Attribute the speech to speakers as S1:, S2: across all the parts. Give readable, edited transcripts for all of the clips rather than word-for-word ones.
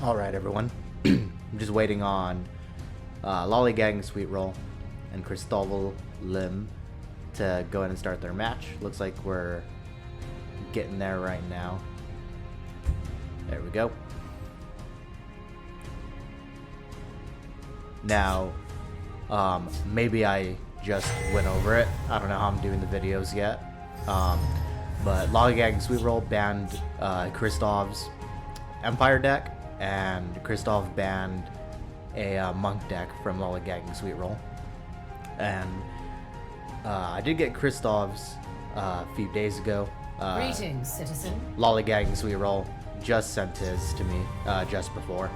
S1: Alright, everyone. I'm just waiting on LollygaggingSweetroll and KristovelLim to go ahead and start their match. Looks like we're getting there right now. There we go. Now, maybe I just went over it. I don't know how I'm doing the videos yet. But LollygaggingSweetroll banned Kristov's Empire deck, and Kristov banned a Monk deck from LollygaggingSweetroll. And I did get Kristov's a few days ago.
S2: Greetings, citizen.
S1: LollygaggingSweetroll just sent his to me just before,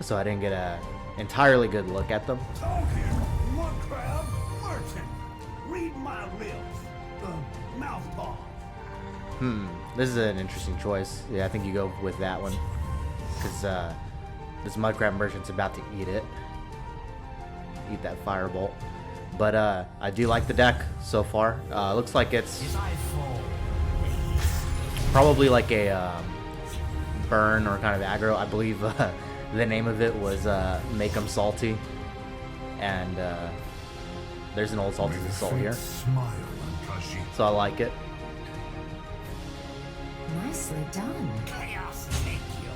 S1: so I didn't get a entirely good look at them.
S3: Talk here, mud crab, merchant. Read my lips, mouth ball.
S1: This is an interesting choice. Yeah, I think you go with that one, because this mudcrab merchant's about to eat it. Eat that firebolt. But I do like the deck so far. Looks like it's probably like a burn or kind of aggro. I believe the name of it was Make 'em Salty. And there's an old Salty Soul here. So I like it.
S2: Nicely done.
S3: Chaos take you.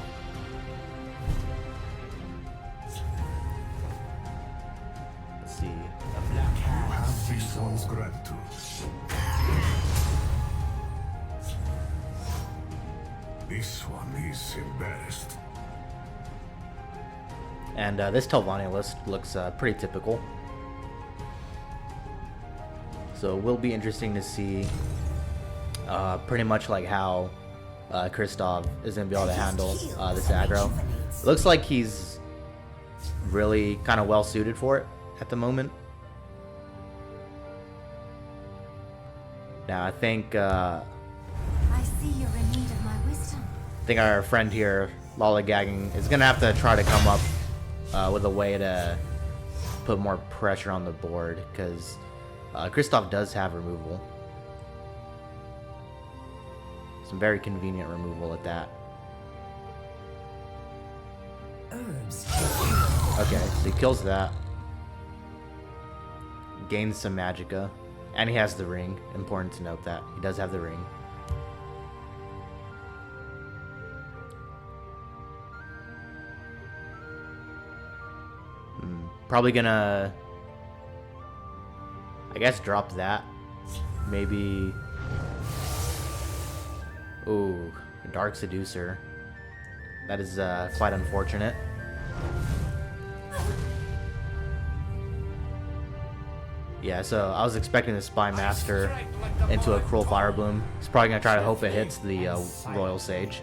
S1: Let's see.
S3: The black hand have this one's gratitude. This one is embarrassed.
S1: And this Telvanni list looks pretty typical. So it will be interesting to see pretty much like how Kristov is going to be able to handle this aggro. It looks like he's really kind of well suited for it at the moment. Now I think
S4: I see you're in need of my wisdom.
S1: I think our friend here, Lollygagging, is going to have to try to come up with a way to put more pressure on the board, because Kristov does have removal. Some very convenient removal at that.
S2: Herbs.
S1: Okay, so he kills that. Gains some magicka. And he has the ring. Important to note that. He does have the ring. Probably gonna, I guess, drop that. Maybe. Ooh, Dark Seducer. That is quite unfortunate. Yeah, so I was expecting the Spy Master into a Cruel Fire Bloom. He's probably gonna try to hope it hits the Royal Sage.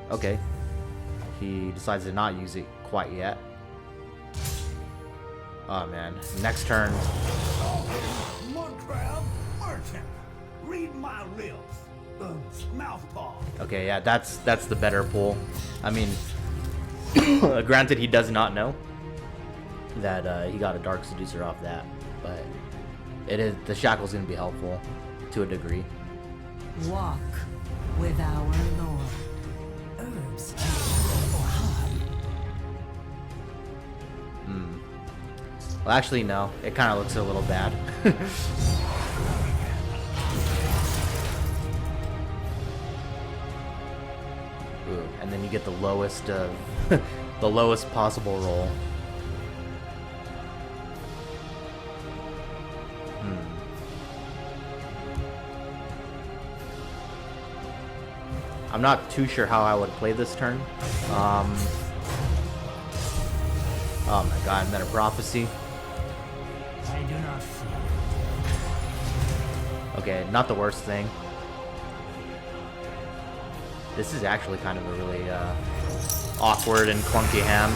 S1: Okay. He decides to not use it quite yet. Oh man, next turn.
S3: Mud crab, merchant. Read my lips, mouth ball.
S1: Okay, yeah, that's the better pull. I mean, granted, he does not know that he got a Dark Seducer off that, but it is, the shackle's gonna be helpful to a degree.
S2: Walk with our Lord. Herbs.
S1: Well, actually, no. It kind of looks a little bad. Ooh, and then you get the lowest of the lowest possible roll. I'm not too sure how I would play this turn. Oh my god, Meta Prophecy.
S3: I do not fear.
S1: Okay, not the worst thing. This is actually kind of a really awkward and clunky hand.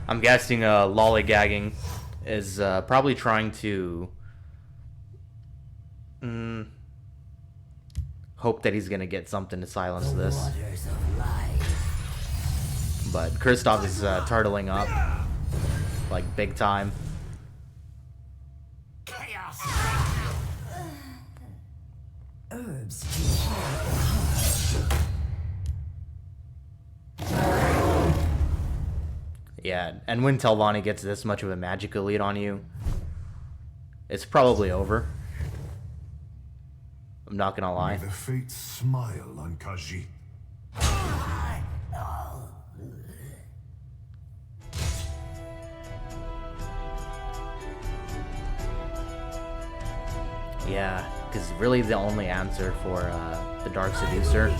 S1: I'm guessing Lollygagging is probably trying to hope that he's gonna get something to silence this. But Kristov is turtling up like big time.
S3: Chaos.
S2: Herbs to heal or harm.
S1: Yeah, and when Telvanni gets this much of a magic elite on you, it's probably over. I'm not gonna lie.
S3: May the fates smile on Khajiit.
S1: Yeah, because really the only answer for the Dark Seducer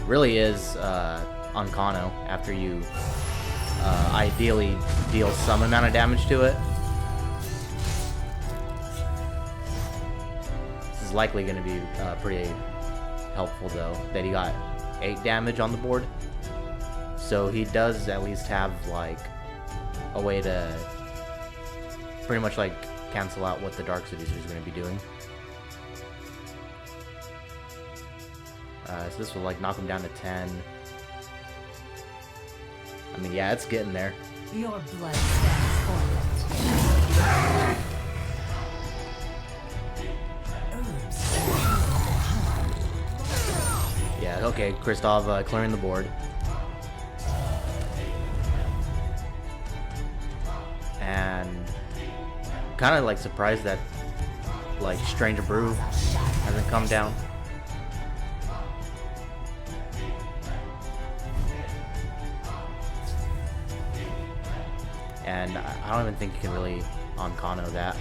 S1: really is on Kano after you ideally deal some amount of damage to it. This is likely going to be pretty helpful though, that he got 8 damage on the board. So he does at least have like a way to pretty much like cancel out what the Dark Seducer is going to be doing. So this will like knock him down to 10. I mean, yeah, it's getting there.
S2: Your blood stands forfeit. Herbs to heal or harm.
S1: Yeah, okay, Kristov clearing the board. And kind of like surprised that like Stranger Brew hasn't come down. And I don't even think you can really on Kano that.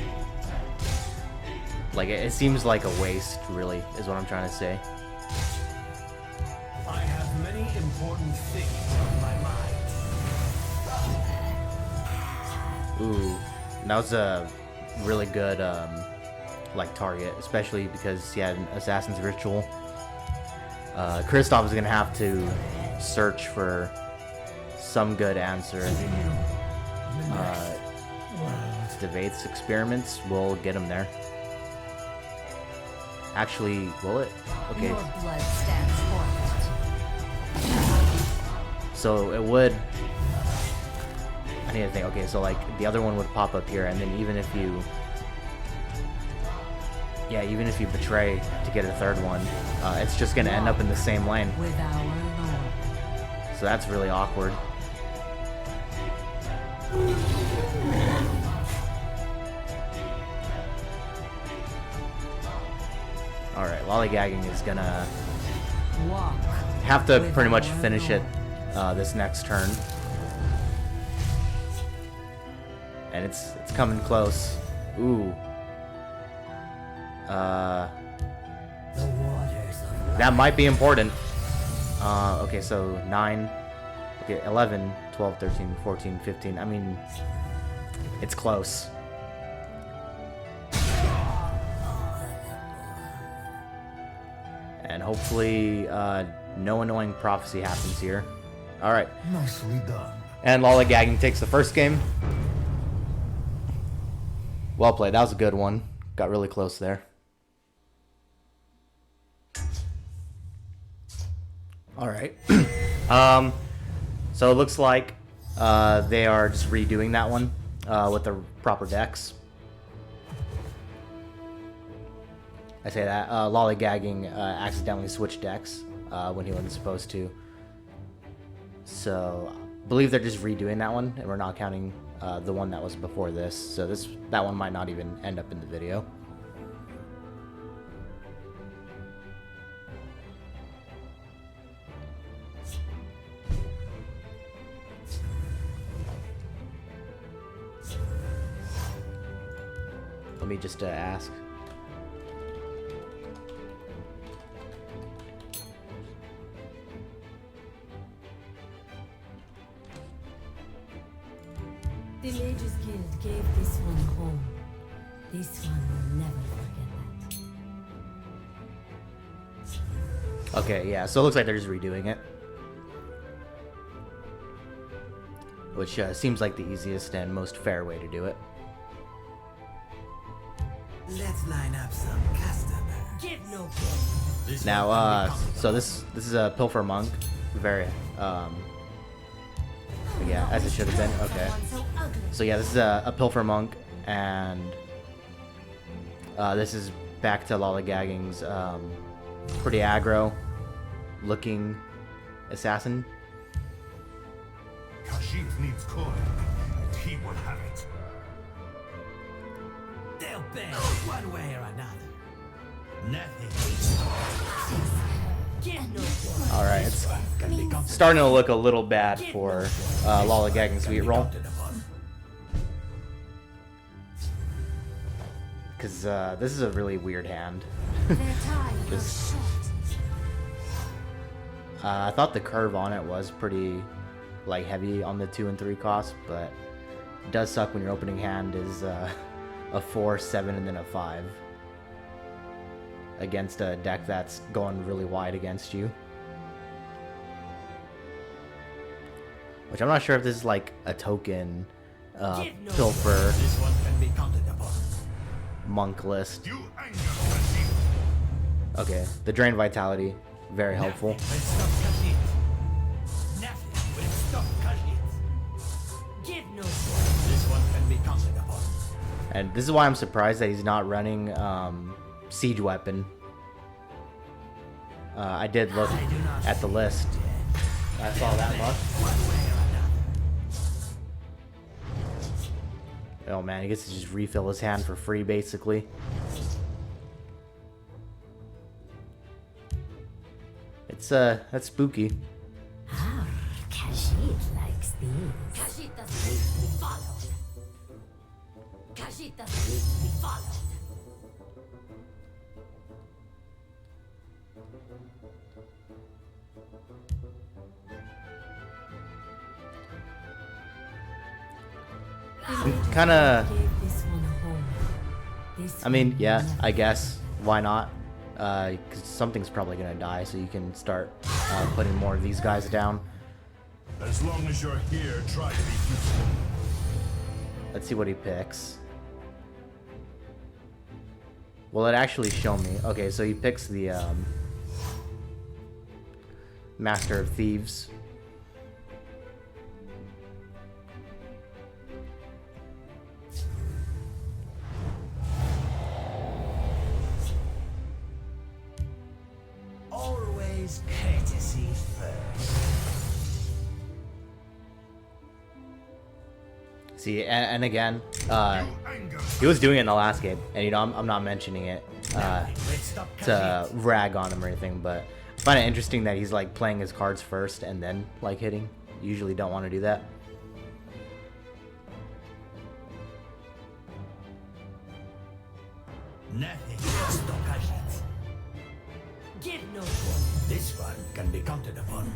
S1: Like it seems like a waste, really, is what I'm trying to say.
S3: I have many important things on my mind.
S1: Ooh, that was a really good like target, especially because he had an Assassin's Ritual. Kristov is gonna have to search for some good answer. Devate's experiments will get him there. Actually, will it? Okay.
S2: Your blood stands forfeit.
S1: So it would. I need to think. Okay, so like the other one would pop up here, and then even if you, yeah, even if you betray to get a third one, it's just gonna end up in the same lane.
S2: With our Lord.
S1: So that's really awkward. All right, Lollygagging is gonna
S2: Walk.
S1: have to
S2: with
S1: pretty much
S2: our
S1: finish it
S2: Lord.
S1: this next turn. And it's coming close. Ooh.
S2: The waters of
S1: That might be important. Okay, so 9. Okay, 11, 12, 13, 14, 15. I mean, it's close. And hopefully, no annoying prophecy happens here. All right.
S3: Nicely done.
S1: And Lollygagging takes the first game. Well played. That was a good one. Got really close there. All right. So it looks like they are just redoing that one with the proper decks. I say that. Lollygagging accidentally switched decks when he wasn't supposed to. So I believe they're just redoing that one, and we're not counting the one that was before this. So that one might not even end up in the video. Let me just ask.
S2: The Mages Guild gave this one home. This one will never forget that.
S1: Okay, yeah, so it looks like they're just redoing it. Which seems like the easiest and most fair way to do it.
S5: Let's line up some customers.
S2: Give no
S1: Now, so this is a Pilfer Monk. Very, yeah, as it should have been. Okay. So yeah, this is a Pilfer Monk, and this is back to Lollygagging's pretty aggro looking assassin.
S3: Kashyyyk needs coin, and he will have it.
S5: They'll beg one way or another. Nothing.
S1: All right, it's starting to look a little bad for LollygaggingSweetroll, because this is a really weird hand. Just, I thought the curve on it was pretty like heavy on the 2 and 3 cost, but it does suck when your opening hand is a 4, 7, and then a 5 against a deck that's going really wide against you. Which I'm not sure if this is like a token pilfer
S5: This one can be counted upon.
S1: monk list.
S3: You anger Kashyyyk.
S1: Okay, the drain vitality, very helpful.
S5: Nothing will stop Kashyyyk. Nothing will stop Kashyyyk.
S2: Give no
S5: This one can be counted upon.
S1: And this is why I'm surprised that he's not running siege weapon. I did look at the list. I saw that much.
S5: One way or another.
S1: Oh man, he gets to just refill his hand for free, basically. It's that's spooky.
S2: Kashyyyk likes these. Kashyyyk doesn't need to be followed. Kashyyyk doesn't need to be followed.
S1: Kind of.
S2: Gave this one a home. This
S1: I mean,
S2: one
S1: yeah,
S2: never.
S1: I guess. Why not? Because something's probably gonna die, so you can start putting more of these guys down.
S3: As long as you're here, try to be useful.
S1: Let's see what he picks. Will it actually show me? Okay, so he picks the Master of Thieves.
S5: Always courtesy first.
S1: See, and again,
S3: Anger.
S1: he was doing it in the last game, and you know, I'm not mentioning it
S5: Nothing will stop
S1: to
S5: Kashyyyk.
S1: rag on him or anything, but I find it interesting that he's like playing his cards first and then like hitting. You usually don't want to do that.
S5: Nothing will stop Kashyyyk.
S2: Give no
S5: This one can be counted upon.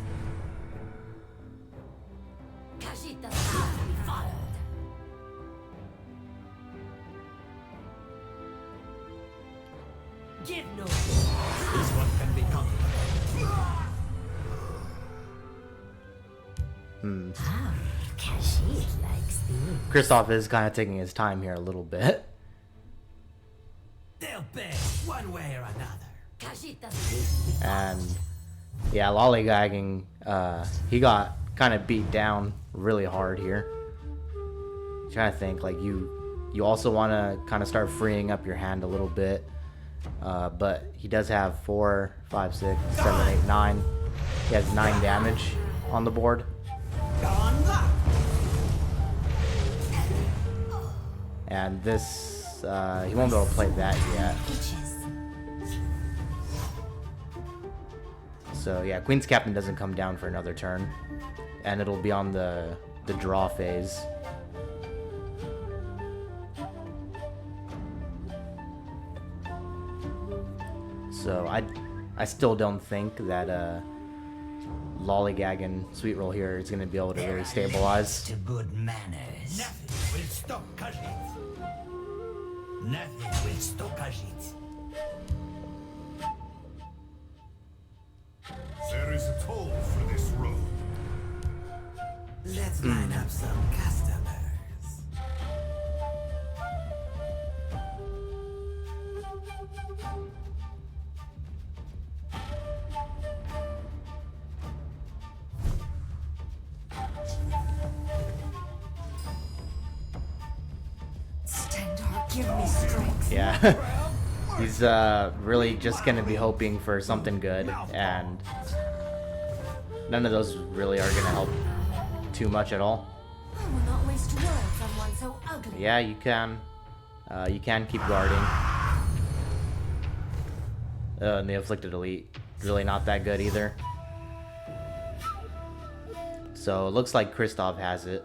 S2: Kashyyyk doesn't need to be followed. Give no
S5: This one can be counted upon.
S2: Kashyyyk likes these.
S1: Kristoff is kind of taking his time here a little bit.
S5: They'll beg one way or another.
S2: Kashyyyk doesn't need to be followed.
S1: And yeah, Lollygagging, he got kind of beat down really hard here. Trying to think, like you also want to kind of start freeing up your hand a little bit, but he does have 4, 5, 6, 7, 8, 9. He has 9 damage on the board,
S5: Gone luck.
S1: and this he won't be able to play that yet. So yeah, Queen's Captain doesn't come down for another turn, and it'll be on the draw phase. So I still don't think that LollygaggingSweetroll here is going to be able to really stabilize.
S5: To good manners. Nothing will stop Kashyyyk. Nothing will stop Kashyyyk.
S3: There is a toll for this road.
S5: Let's line up some customers.
S4: Stendarr, give me strength.
S1: Yeah, He's really just gonna be hoping for something good, and none of those really are gonna help too much at all.
S4: I will not waste words on one so ugly.
S1: Yeah, you can. You can keep guarding. And the Afflicted Elite, really not that good either. So it looks like Kristov has it.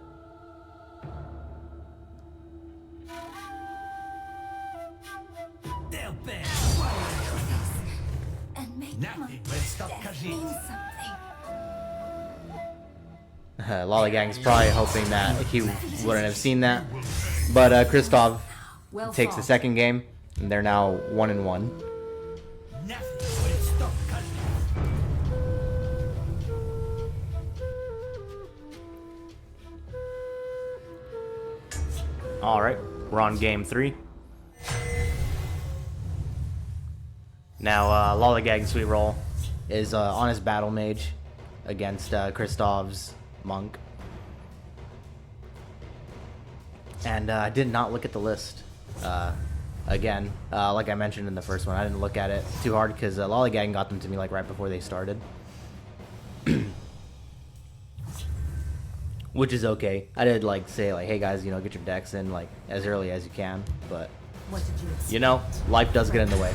S5: They'll bear.
S4: And make
S5: Nothing
S4: my
S5: will stop
S4: death mean
S5: Khajiit.
S4: something.
S1: Lollygagging's probably hoping that he wouldn't have seen that. But Kristov takes the second game, and they're now 1-1.
S5: Nothing will stop Khajiit.
S1: Alright, we're on game 3. Now, LollygaggingSweetroll is on his battle mage against Kristov's monk. And I did not look at the list. Again, like I mentioned in the first one, I didn't look at it too hard because Lollygagging got them to me like right before they started. Which is okay. I did like say like, hey guys, you know, get your decks in like as early as you can, but
S2: What did you expect?
S1: you know, life does get in the way.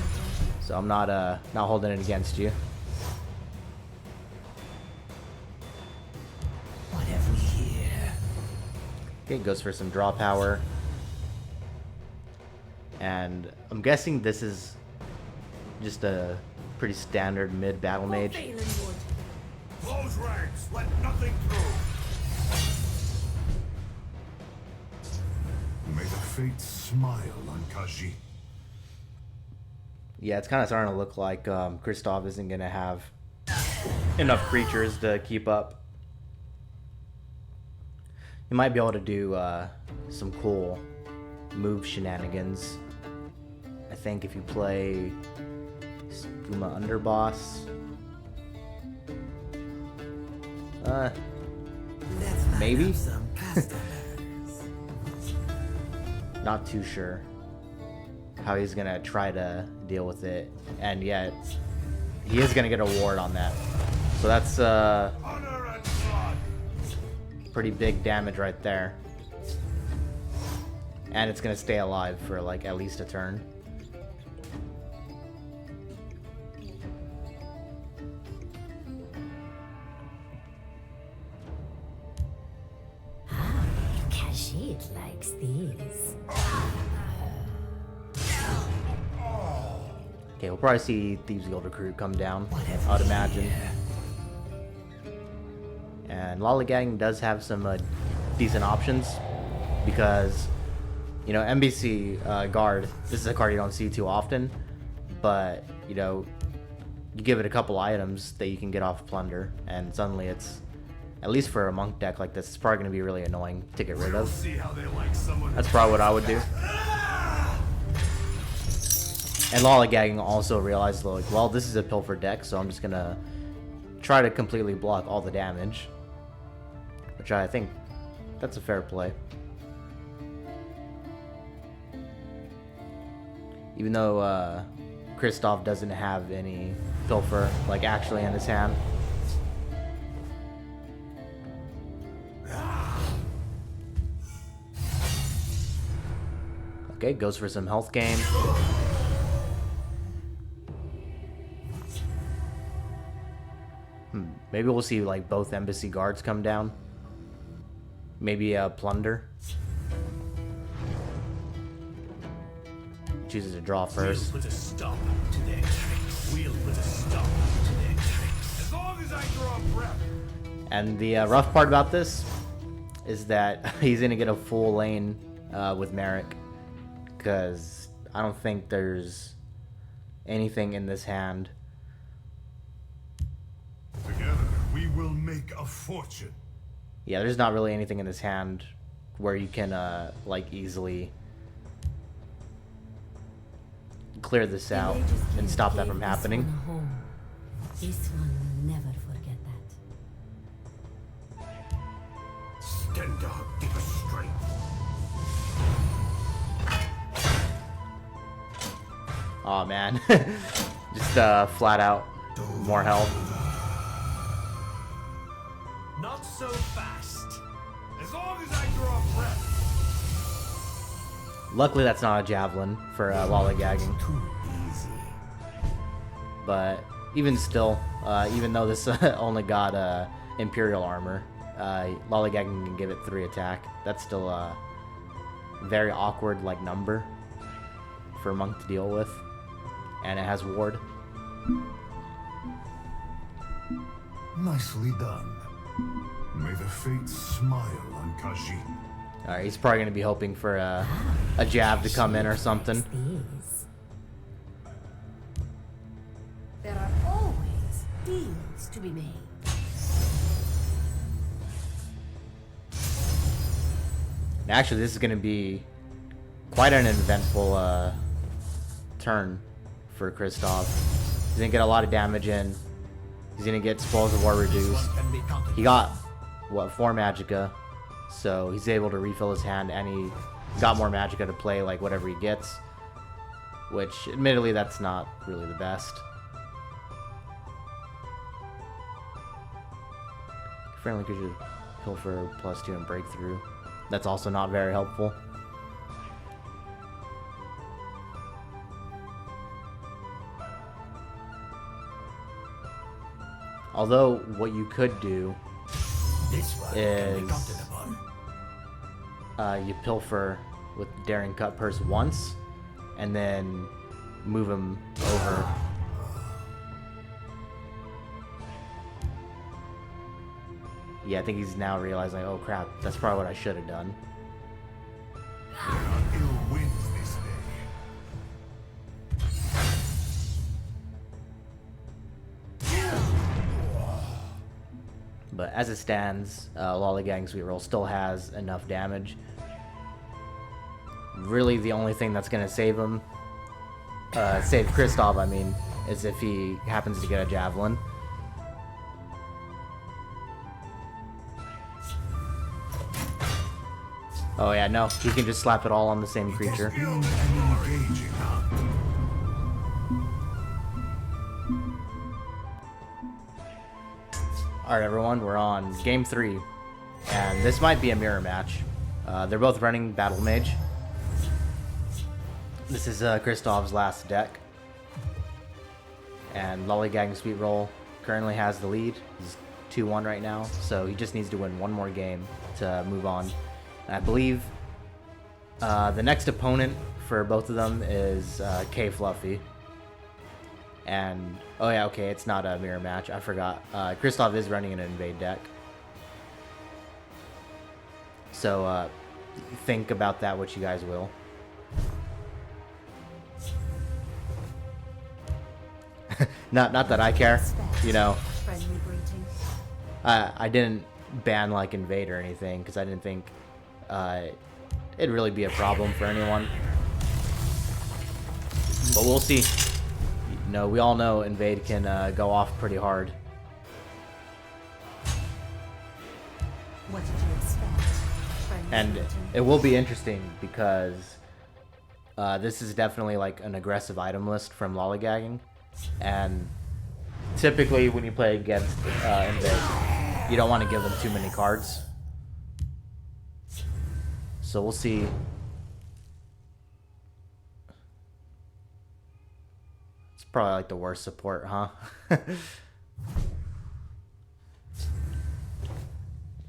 S1: So I'm not holding it against you.
S5: What have we here?
S1: Okay, goes for some draw power. And I'm guessing this is just a pretty standard mid battle mage.
S2: Phelan would.
S3: Close ranks. Let nothing through.
S6: May the fates smile on Khajiit.
S1: Yeah, it's kind of starting to look like Kristov isn't going to have enough creatures to keep up. You might be able to do some cool move shenanigans. I think if you play Spuma Underboss.
S5: Let's line
S1: Maybe?
S5: up some customers.
S1: Not too sure how he's gonna try to deal with it, and yet he is gonna get a ward on that. So that's
S3: Honor and blood.
S1: pretty big damage right there. And it's gonna stay alive for like at least a turn.
S2: Khajiit likes these.
S1: Okay, we'll probably see Thieves Guild Recruit come down,
S5: What have
S1: I'd
S5: we
S1: imagine.
S5: here?
S1: And Lollygagging does have some decent options because, you know, NBC Guard, this is a card you don't see too often, but, you know, you give it a couple items that you can get off Plunder, and suddenly it's, at least for a monk deck like this, it's probably going to be really annoying to get rid of.
S3: See how they like someone.
S1: That's probably what I would do. And Lollygagging also realized, like, well, this is a Pilfer deck, so I'm just going to try to completely block all the damage. Which I think that's a fair play. Even though Kristov doesn't have any Pilfer, like, actually in his hand. Okay, goes for some health gain. Maybe we'll see like both embassy guards come down. Maybe Plunder. Chooses to draw first.
S3: We'll put a stop to their tricks. We'll put a stop to their tricks. As long as I draw breath.
S1: And the rough part about this is that he's gonna get a full lane with Merrick, because I don't think there's anything in this hand.
S6: Together, we will make a fortune.
S1: Yeah, there's not really anything in this hand where you can like easily clear this out and stop that from happening.
S2: This one will never forget that.
S3: Stendar, give us strength.
S1: Oh man. Just flat out more health.
S5: Not so fast. As long as I draw breath.
S1: Luckily that's not a javelin for lollygagging.
S3: Too easy.
S1: But even still, even though this only got Imperial armor, lollygagging can give it 3 attack. That's still a very awkward like number for a monk to deal with. And it has ward.
S6: Nicely done. May the fates smile on Khajiit.
S1: Alright, he's probably going to be hoping for a jab to come in or something.
S2: These. There are always deals to be made.
S1: And actually, this is going to be quite an eventful turn for Kristov. He's going to get a lot of damage in. He's going to get Spoils of War reduced. He got, what, 4 Magicka. So he's able to refill his hand, and he got more Magicka to play like whatever he gets. Which, admittedly, that's not really the best. Friendly creature pilfer +2 and breakthrough. That's also not very helpful. Although, what you could do
S5: This one can be
S1: is
S5: counted upon.
S1: you pilfer with Daring Cut Purse once, and then move him over. Yeah, I think he's now realizing, oh crap, that's probably what I should have done.
S6: There are ill winds this day.
S1: But as it stands, LollygaggingSweetroll still has enough damage. Really, the only thing that's going to save him, save Kristov, I mean, is if he happens to get a javelin. Oh yeah, no, he can just slap it all on the same creature.
S6: Ill and engaging, huh?
S1: Alright everyone, we're on game 3, and this might be a mirror match. They're both running Battle Mage. This is Kristov's last deck. And LollygaggingSweetroll currently has the lead. He's 2-1 right now, so he just needs to win one more game to move on. And I believe the next opponent for both of them is K Fluffy. And, oh yeah, okay, it's not a mirror match. I forgot. Kristov is running an invade deck. So, think about that what you guys will. not that I care, you know.
S4: Friendly greeting.
S1: I didn't ban, like, invade or anything, because I didn't think it'd really be a problem for anyone. But we'll see. No, we all know invade can go off pretty hard.
S4: What did you expect? Friendly
S1: And
S4: greeting.
S1: it will be interesting because this is definitely like an aggressive item list from Lollygagging. And typically when you play against invade, you don't want to give them too many cards. So we'll see. It's probably like the worst support, huh?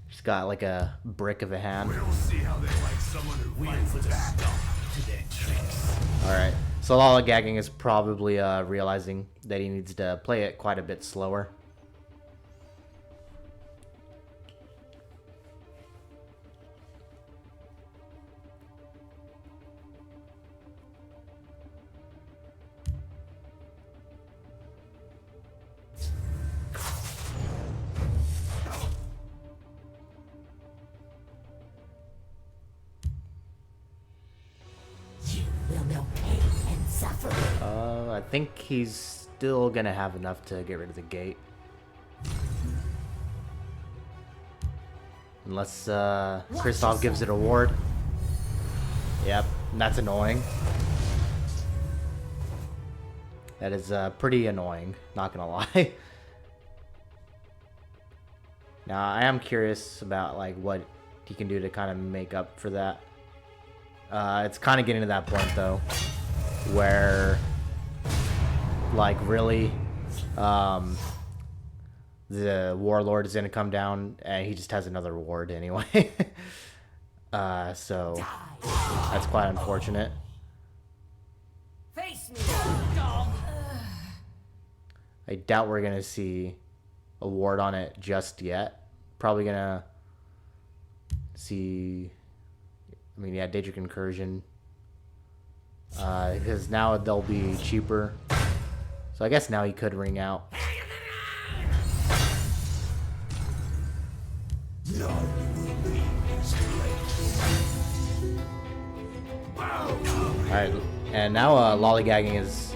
S1: Just got like a brick of a hand.
S6: We'll see how they like someone who
S5: We'll
S6: fights
S5: put a
S6: back.
S5: stop to their tricks.
S1: Alright, so Lollygagging is probably realizing that he needs to play it quite a bit slower.
S2: You will know pain and suffering.
S1: I think he's still gonna have enough to get rid of the gate. Unless Kristov gives it a ward. Yep, that's annoying. That is pretty annoying, not gonna lie. Now, I am curious about like what he can do to kind of make up for that. It's kind of getting to that point though, where like really, the warlord is gonna come down, and he just has another ward anyway. So that's quite unfortunate.
S5: Face me, dog.
S1: I doubt we're gonna see a ward on it just yet. Probably gonna see. I mean, yeah, Daedric Incursion. Because now they'll be cheaper. So I guess now he could ring out. Alright, and now Lollygagging has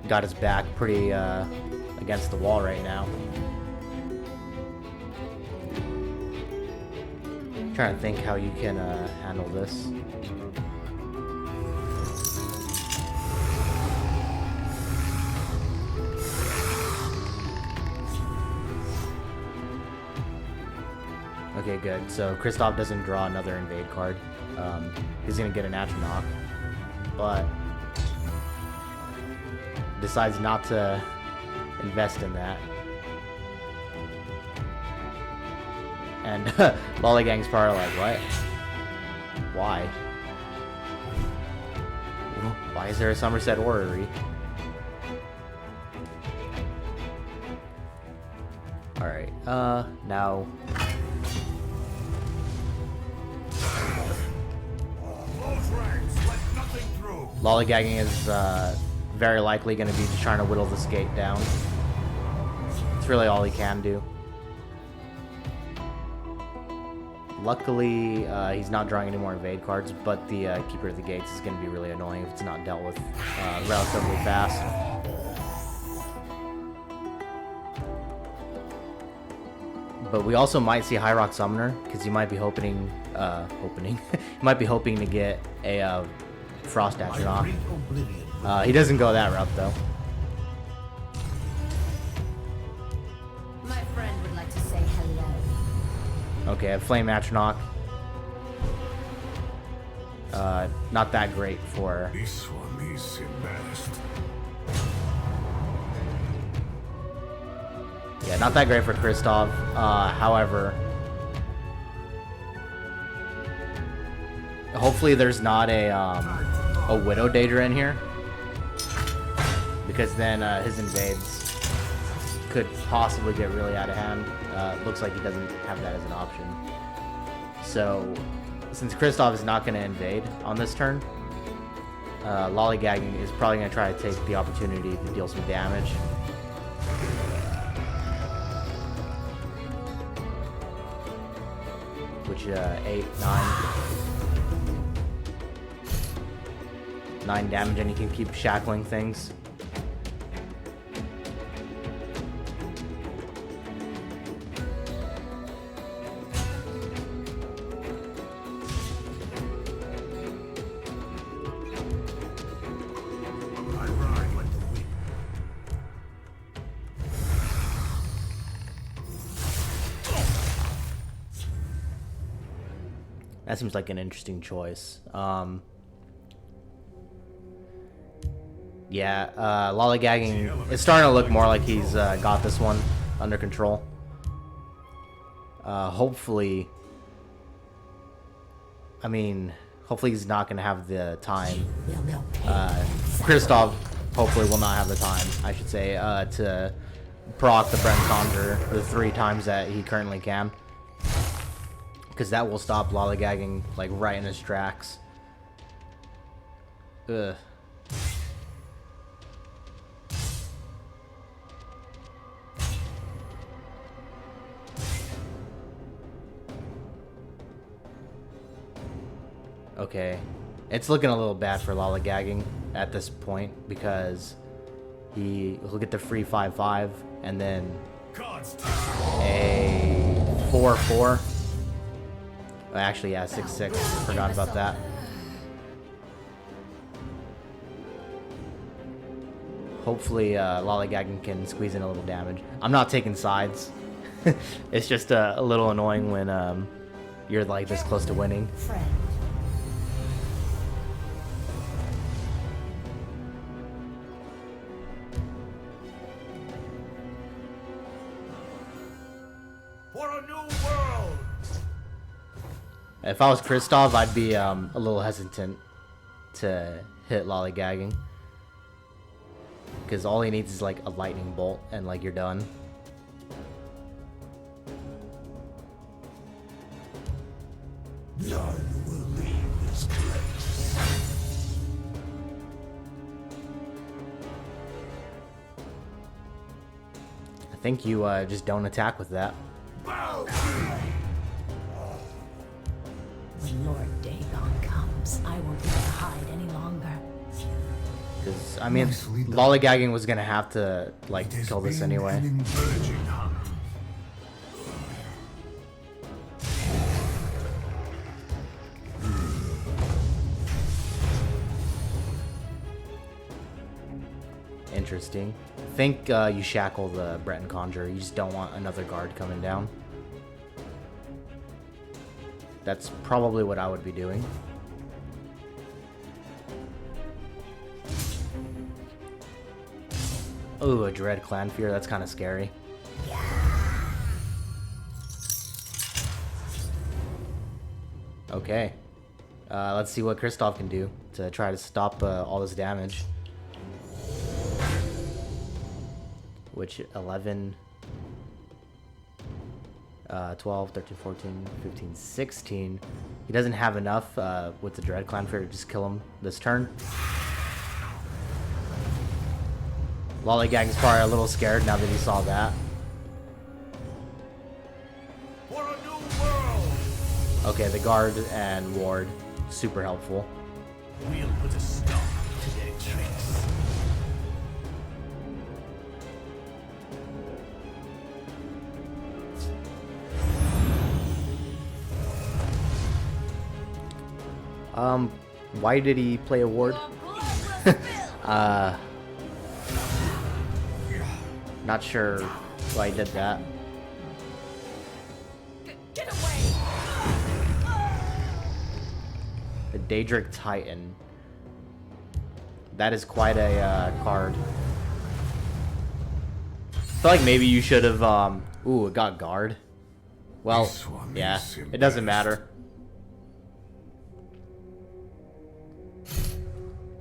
S1: got his back pretty against the wall right now. Trying to think how you can handle this. Okay, good. So Kristov doesn't draw another invade card. He's gonna get an Atronach, but decides not to invest in that. And Lollygang's probably like, what? Why? Why is there a Somerset Orrery? Alright, now... Lollygagging is very likely going to be just trying to whittle this gate down. It's really all he can do. Luckily, he's not drawing any more invade cards, but the Keeper of the Gates is going to be really annoying if it's not dealt with relatively fast. But we also might see High Rock Summoner, because you might be hoping you might be hoping to get a Frost Atronach. He doesn't go that route though.
S4: My friend would like to say hello.
S1: Okay, a Flame Atronach. Not that great for...
S6: This one is embarrassed.
S1: Yeah, not that great for Kristov. However, hopefully there's not a Widow Daedra in here, because then his invades could possibly get really out of hand. Looks like he doesn't have that as an option. So, since Kristov is not going to invade on this turn, Lollygagging is probably going to try to take the opportunity to deal some damage. Which, 8, 9 damage, and he can keep shackling things. That seems like an interesting choice. Yeah, Lollygagging is starting to look more like he's got this one under control. Hopefully, hopefully he's not going to have the time. Kristov hopefully will not have the time, I should say, to proc the Brent Conjurer the 3 times that he currently can. Because that will stop Lollygagging, like, right in his tracks. Ugh. Okay. It's looking a little bad for Lollygagging at this point, because he'll get the free 5/5 and then a 4/4. Actually, yeah, 6/6. Forgot about that. hopefully Lollygagging can squeeze in a little damage. I'm not taking sides. It's just a little annoying when you're like this close to winning.
S2: Friend.
S5: For a new world!
S1: If I was Kristov, I'd be a little hesitant to hit Lollygagging. Because all he needs is like a lightning bolt and like you're done.
S3: None will leave this place.
S1: I think you just don't attack with that.
S2: When Lord Dagon comes, I won't be able to hide any longer.
S1: Because, I mean,
S6: Nicely done.
S1: Lollygagging was going to have to, like,
S6: It has
S1: kill this
S6: been
S1: anyway.
S6: an encouraging hunt.
S1: Interesting. I think you shackle the Breton Conjurer. You just don't want another guard coming down. That's probably what I would be doing. Ooh, a Dread Clan Fear. That's kind of scary. Okay. Let's see what Kristov can do to try to stop all this damage. Which 11, 12, 13, 14, 15, 16. He doesn't have enough with the Dread Clan Fear to just kill him this turn. Lollygagging's probably a little scared now that he saw that.
S5: For a new world!
S1: Okay, the guard and ward, super helpful.
S5: We'll put a stop to their tricks.
S1: Why did he play a ward? Not sure why he did that.
S2: Get away!
S1: The Daedric Titan. That is quite a card. I feel like maybe you should have, ooh, it got guard. Well,
S6: This one
S1: yeah,
S6: is
S1: it doesn't
S6: embarrassed.
S1: matter.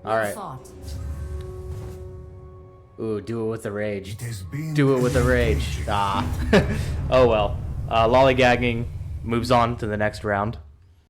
S1: Alright.
S2: Thought.
S1: Ooh, do it with the rage.
S6: It has been
S1: Do it with the
S6: an
S1: rage.
S6: encouraging
S1: Ah. Oh well. Lollygagging moves on to the next round.